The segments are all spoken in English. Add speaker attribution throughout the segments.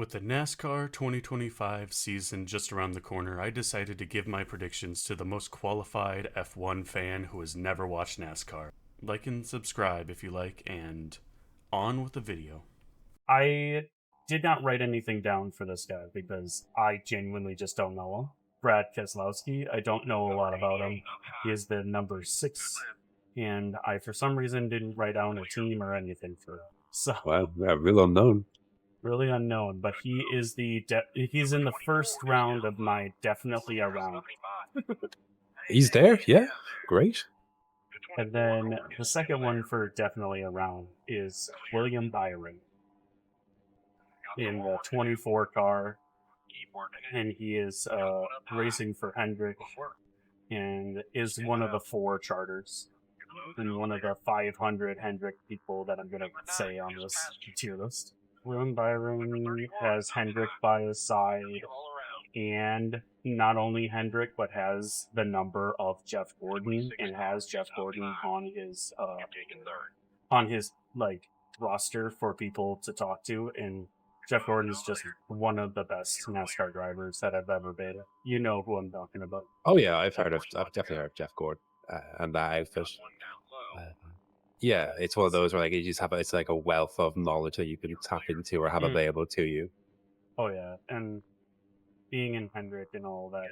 Speaker 1: With the NASCAR 2025 season just around the corner, I decided to give my predictions to the most qualified F1 fan who has never watched NASCAR. Like and subscribe if you like, and on with the video.
Speaker 2: I did not write anything down for this guy because I genuinely just don't know him. Brad Keselowski, I don't know a lot about him. He is the number 6, and I, for some reason, didn't write down a team or anything for him. So,
Speaker 3: Wow, yeah, real unknown.
Speaker 2: really unknown, but he is he's in the first round of my definitely around.
Speaker 3: He's there, yeah, great.
Speaker 2: And then the second one for definitely around is William Byron in the 24 car, and he is racing for Hendrick and is one of the 4 charters and one of the 500 Hendrick people that I'm going to say on this tier list. William Byron has Hendrick by his side, and not only Hendrick, but has the number of Jeff Gordon, and has Jeff Gordon on his like roster for people to talk to. And Jeff Gordon is just one of the best NASCAR drivers that I've ever been. You know who I'm talking about.
Speaker 3: Oh yeah, I've definitely heard of Jeff Gordon and that outfit. Yeah, it's one of those where like you just have it's like a wealth of knowledge that you can tap into or have available to you.
Speaker 2: Oh yeah, and being in Hendrick and all that,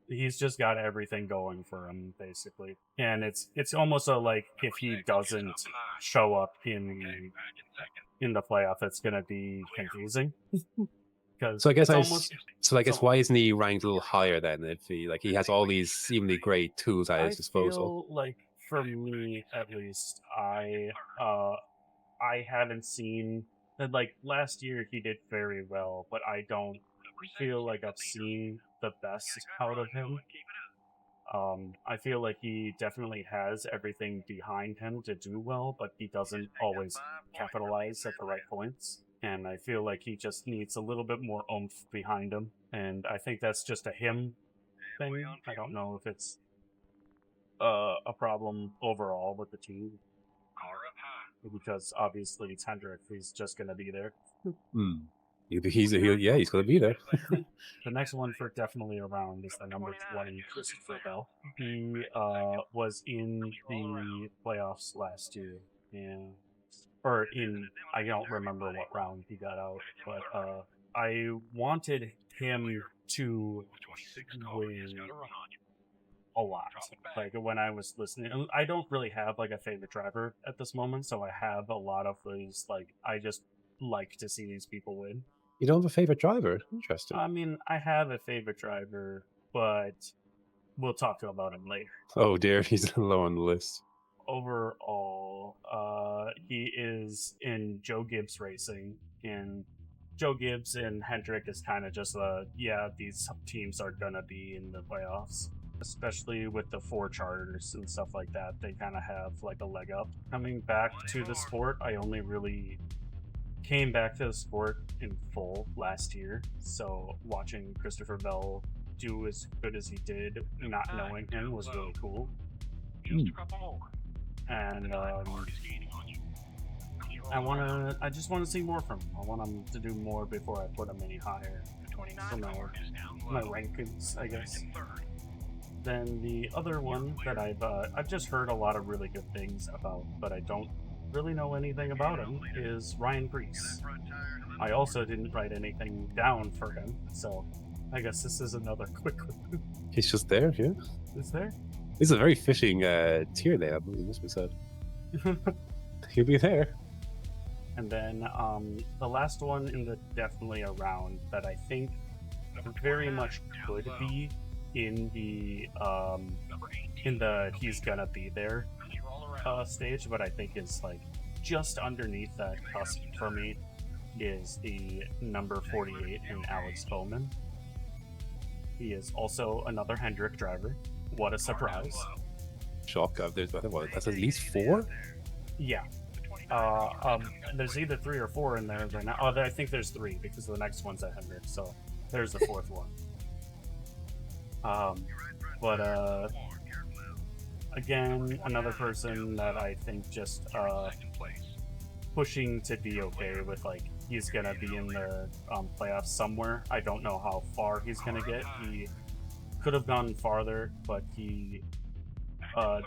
Speaker 2: he's just got everything going for him basically. And it's almost like if he doesn't show up in the playoff, it's gonna be confusing.
Speaker 3: So I guess why isn't he ranked a little higher then? If he has all these seemingly great tools at his disposal.
Speaker 2: I feel like for me at least, I haven't seen that. Like last year, he did very well, but I don't feel like I've seen the best out of him. I feel like he definitely has everything behind him to do well, but he doesn't always capitalize at the right points. And I feel like he just needs a little bit more oomph behind him. And I think that's just a him thing. I don't know if it's a problem overall with the team. Because obviously it's Hendrick, he's just going to be there.
Speaker 3: He's going to be there.
Speaker 2: The next one for definitely around is the number 20, Christopher Bell. He was in the playoffs last year, I don't remember what round he got out, but I wanted him to win a lot. Like when I was listening, I don't really have like a favorite driver at this moment, so I have a lot of these like I just like to see these people win.
Speaker 3: You don't have a favorite driver? Interesting.
Speaker 2: I mean, I have a favorite driver, but we'll talk about him later.
Speaker 3: Oh dear, he's low on the list.
Speaker 2: Overall, he is in Joe Gibbs Racing, and Joe Gibbs and Hendrick is kind of just these teams are gonna be in the playoffs, especially with the 4 charters and stuff like that. They kind of have like a leg up. Coming back to the sport, I only really came back to the sport in full last year, so watching Christopher Bell do as good as he did, not knowing him, was really cool. And I just want to see more from him. I want him to do more before I put him any higher for my rankings, I guess. Then the other one that I've just heard a lot of really good things about, but I don't really know anything about him, is Ryan Preece. I also didn't write anything down for him, so I guess this is another quick one.
Speaker 3: He's just there, yeah.
Speaker 2: Is there?
Speaker 3: This is a very fitting tier there, must be said. He'll be there.
Speaker 2: And then the last one in the definitely around that I think very much could be in the he's gonna be there stage, but I think is like just underneath that cusp for me is the number 48 in Alex Bowman. He is also another Hendrick driver. What a surprise.
Speaker 3: Shock. That's at least 4?
Speaker 2: Yeah. There's either 3 or 4 in there right now. Oh, I think there's 3 because the next one's at Hendrick, so there's the 4th one. Again, another person that I think just pushing to be okay with like he's gonna be in the playoffs somewhere. I don't know how far he's gonna get. He could have gone farther, but he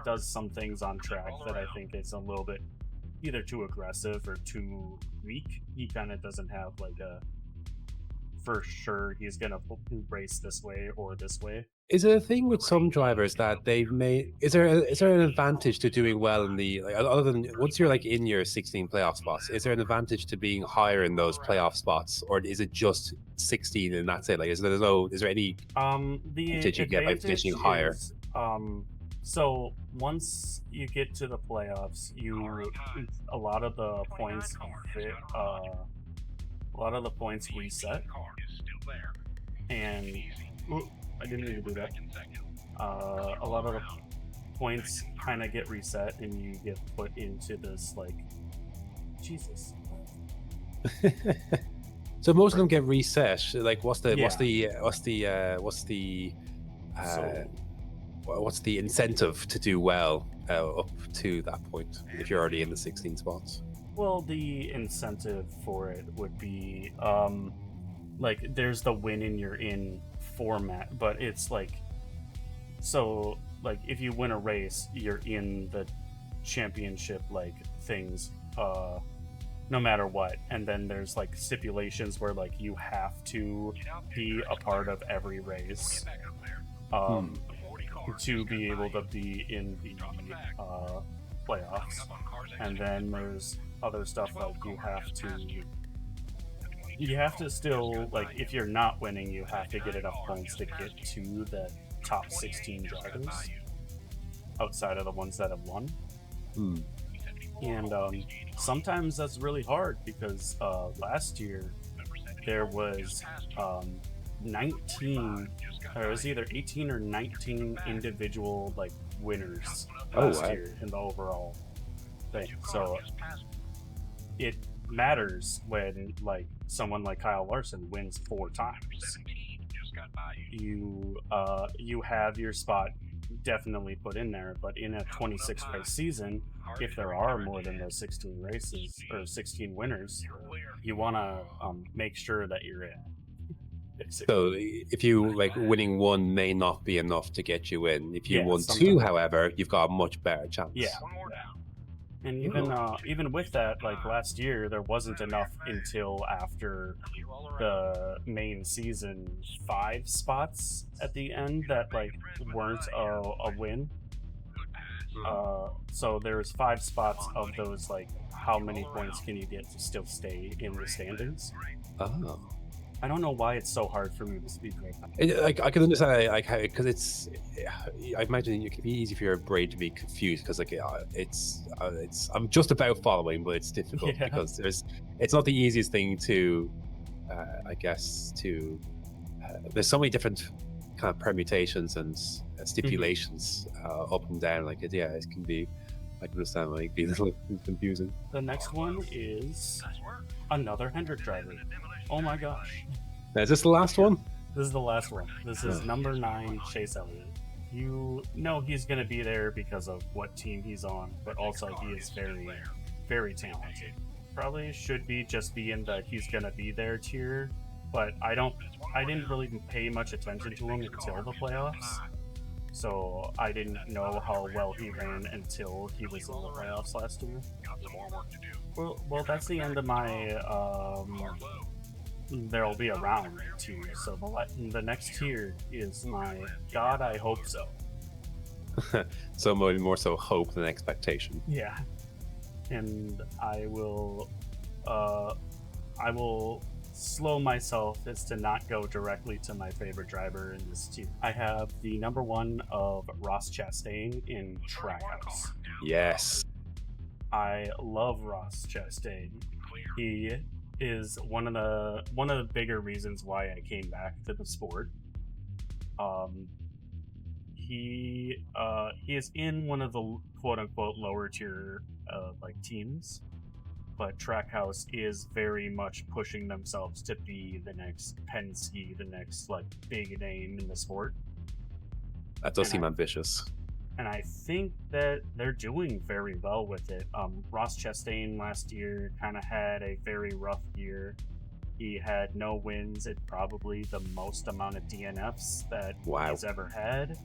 Speaker 2: does some things on track that I think is a little bit either too aggressive or too weak. He kind of doesn't have like a for sure he's gonna race this way or this way.
Speaker 3: Is it a thing with some drivers that they've made? Is there an advantage to doing well in the like, other than once you're like in your 16 playoff spots? Is there an advantage to being higher in those playoff spots, or is it just 16 and that's it? Like, is there any
Speaker 2: the
Speaker 3: advantage you get by finishing higher?
Speaker 2: is, so once you get to the playoffs, a lot of the points reset, and I didn't mean to do that. A lot of the points kind of get reset, and you get put into this like Jesus.
Speaker 3: So most of them get reset. Like, what's the incentive to do well up to that point if you're already in the 16 spots?
Speaker 2: Well, the incentive for it would be like there's the win and you're in format, but it's like so like if you win a race, you're in the championship like things no matter what. And then there's like stipulations where like you have to be a part of every race to be able to be in the playoffs. And then there's other stuff like you have to still, like, if you're not winning, you have to get enough points to get to the top 16 drivers outside of the ones that have won. And sometimes that's really hard because last year there was 19, or it was either 18 or 19 individual like winners last year in the overall thing. So it matters when like someone like Kyle Larson wins 4 times. You have your spot definitely put in there, but in a 26 race season, if there are more than those 16 races or 16 winners, you want to make sure that you're in.
Speaker 3: So if you like winning 1 may not be enough to get you in. If you won 2, however, you've got a much better chance.
Speaker 2: Yeah. And even with that, like last year, there wasn't enough until after the main season 5 spots at the end that like weren't a win. So there's 5 spots of those, like how many points can you get to still stay in the standings?
Speaker 3: Oh.
Speaker 2: I don't know why it's so hard for me to speak right now.
Speaker 3: I can understand because I imagine it can be easy for your brain to be confused because like it's I'm just about following, but it's difficult because it's not the easiest thing to I guess to there's so many different kind of permutations and stipulations up and down. Like it can be. I can understand why it can be a little confusing.
Speaker 2: The next one is another Hendrick driver. Oh my gosh.
Speaker 3: Now, is this the last one?
Speaker 2: This is the last one. This is number 9, Chase Elliott. You know he's going to be there because of what team he's on, but also he is very, very talented. Probably should be just be in the he's going to be there tier, but I didn't really pay much attention to him until the playoffs. So I didn't know how well he ran until he was in the playoffs last year. Well, that's the end of my there'll be a round tier. So the next tier is my God, I hope so.
Speaker 3: So more so hope than expectation.
Speaker 2: Yeah, and I will slow myself as to not go directly to my favorite driver in this tier. I have the number 1 of Ross Chastain in Trackhouse.
Speaker 3: Yes.
Speaker 2: I love Ross Chastain. He is one of the bigger reasons why I came back to the sport. He is in one of the quote unquote lower tier like teams, but Trackhouse is very much pushing themselves to be the next Penske, the next like big name in the sport.
Speaker 3: That does seem ambitious.
Speaker 2: and I think that they're doing very well with it. Ross Chastain last year kind of had a very rough year. He had no wins and probably the most amount of DNFs that
Speaker 3: Wow.
Speaker 2: he's ever had.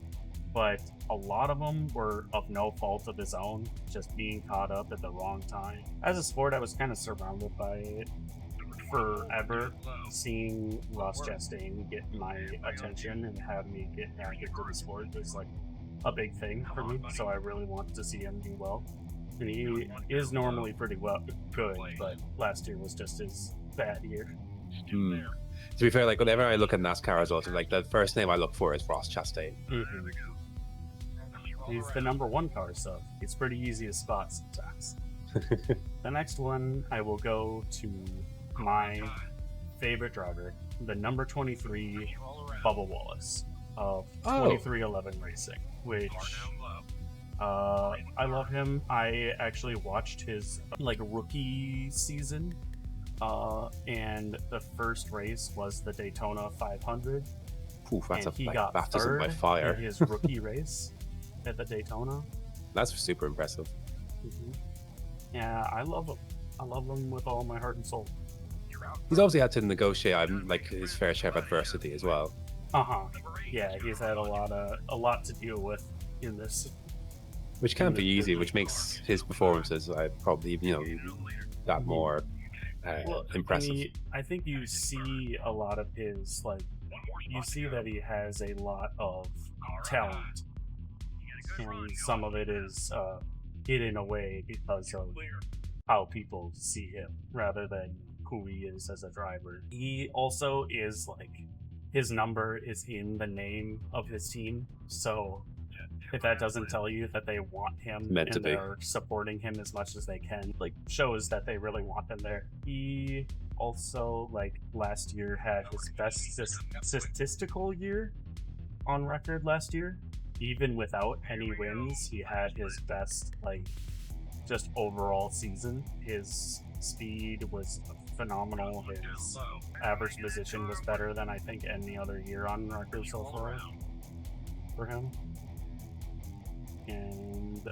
Speaker 2: But a lot of them were of no fault of his own, just being caught up at the wrong time. As a sport, I was kind of surrounded by it forever. Seeing Ross Chastain get my attention and have me get back into the sport was like a big thing for me, so I really wanted to see him do well. And he is normally pretty good, but last year was just his bad year.
Speaker 3: To be fair, like whenever I look at NASCAR results, like the first name I look for is Ross Chastain.
Speaker 2: Mm-hmm. He's the number one car, so it's pretty easy to spot sometimes. The next one, I will go to my favorite driver, the number 23, Bubba Wallace of 2311 Racing, which I love him. I actually watched his rookie season, and the first race was the Daytona 500.
Speaker 3: Oof, that's
Speaker 2: and he
Speaker 3: like,
Speaker 2: got
Speaker 3: baptism by
Speaker 2: third
Speaker 3: fire.
Speaker 2: in his rookie race at the Daytona.
Speaker 3: That's super impressive.
Speaker 2: Mm-hmm. Yeah, I love him. I love him with all my heart and soul.
Speaker 3: He's obviously had to negotiate like his fair share of adversity as well.
Speaker 2: Yeah, he's had a lot to deal with in this,
Speaker 3: which can't be easy, which makes his performances probably that more impressive.
Speaker 2: I think you see a lot of his you see that he has a lot of talent, and some of it is hidden away because of how people see him rather than who he is as a driver. He also is his number is in the name of his team, so if that doesn't tell you that they want him and they're supporting him as much as they can, shows that they really want him there. He also last year had his best statistical year on record last year. Even without any wins, he had his best just overall season. His speed was phenomenal. His average position was better than I think any other year on record so far for him. And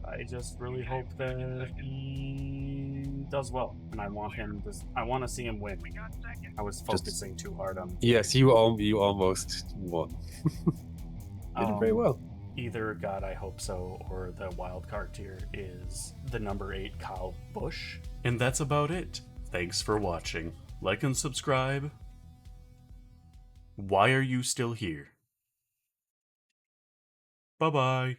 Speaker 2: I just really hope that he does well, and I want to see him win. I was focusing too hard on.
Speaker 3: Yes, you almost won. You did very well.
Speaker 2: Either God, I hope so, or the wild card tier is the number 8 Kyle Busch.
Speaker 1: And that's about it. Thanks for watching. Like and subscribe. Why are you still here? Bye-bye.